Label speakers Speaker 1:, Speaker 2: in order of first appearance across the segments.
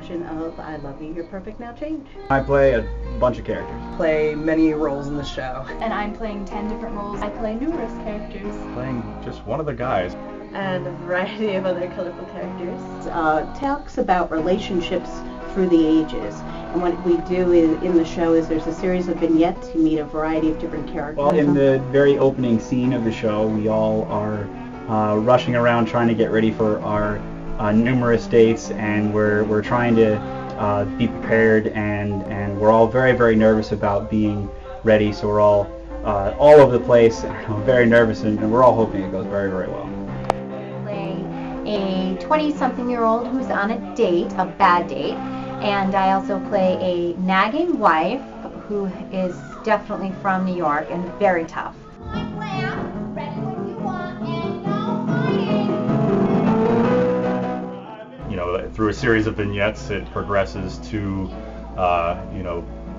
Speaker 1: production of I Love You, You're Perfect, Now Change.
Speaker 2: I play a bunch of characters.
Speaker 3: Play many roles in the show.
Speaker 4: And I'm playing 10 different roles. I play numerous characters.
Speaker 5: Playing just one of the guys.
Speaker 6: And a variety of other colorful characters.
Speaker 1: Talks about relationships through the ages. And what we do in the show is there's a series of vignettes. You meet a variety of different characters.
Speaker 2: Well, in the very opening scene of the show, we all are rushing around trying to get ready for our numerous dates, and we're trying to be prepared, and we're all very, very nervous about being ready. So we're all over the place, very nervous, and we're all hoping it goes very, very well.
Speaker 7: A 20-something-year-old who's on a date, a bad date, and I also play a nagging wife who is definitely from New York and very tough.
Speaker 5: You know, through a series of vignettes, it progresses to,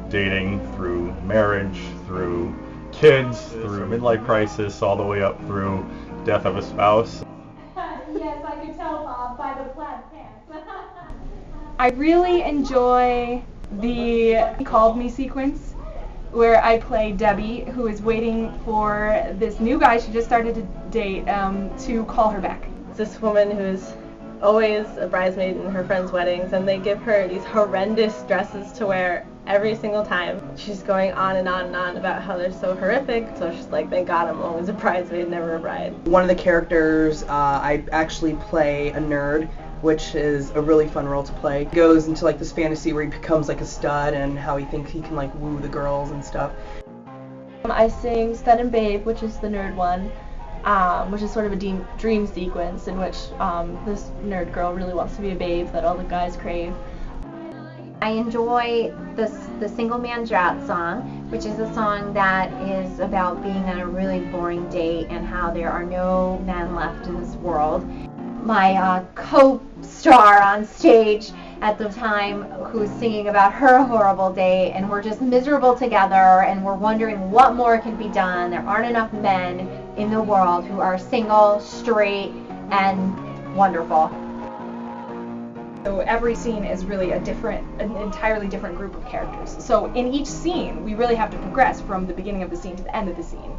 Speaker 5: dating, through marriage, through kids, through midlife crisis, all the way up through death of a spouse.
Speaker 4: Yes, I could tell, Bob, by the plaid pants. I really enjoy the Called Me sequence, where I play Debbie, who is waiting for this new guy she just started to date to call her back.
Speaker 6: This woman who's always a bridesmaid in her friends' weddings, and they give her these horrendous dresses to wear every single time. She's going on and on and on about how they're so horrific, so she's like, thank God I'm always a bridesmaid, never a bride.
Speaker 3: One of the characters, I actually play a nerd, which is a really fun role to play. He goes into like this fantasy where he becomes like a stud and how he thinks he can like woo the girls and stuff.
Speaker 4: I sing Stud and Babe, which is the nerd one, which is sort of a dream sequence in which this nerd girl really wants to be a babe that all the guys crave.
Speaker 7: I enjoy the Single Man Drought song, which is a song that is about being on a really boring date and how there are no men left in this world. My co-star on stage at the time, who's singing about her horrible date, and we're just miserable together, and we're wondering what more can be done. There aren't enough men in the world who are single, straight, and wonderful.
Speaker 4: So every scene is really an entirely different group of characters. So in each scene, we really have to progress from the beginning of the scene to the end of the scene.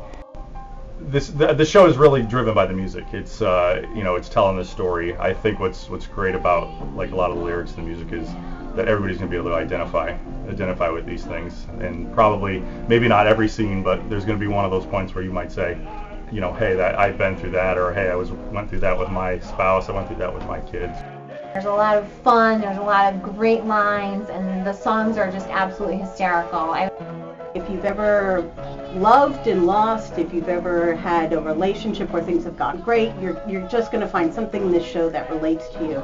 Speaker 5: The show is really driven by the music. It's it's telling the story. I think what's great about like a lot of the lyrics in the music is that everybody's gonna be able to identify with these things, and probably maybe not every scene, but there's gonna be one of those points where you might say, hey, that I've been through that, or hey, I went through that with my spouse, I went through that with my kids.
Speaker 7: There's a lot of fun, there's a lot of great lines, and the songs are just absolutely hysterical.
Speaker 1: If you've ever loved and lost, if you've ever had a relationship where things have gone great, you're just going to find something in this show that relates to you.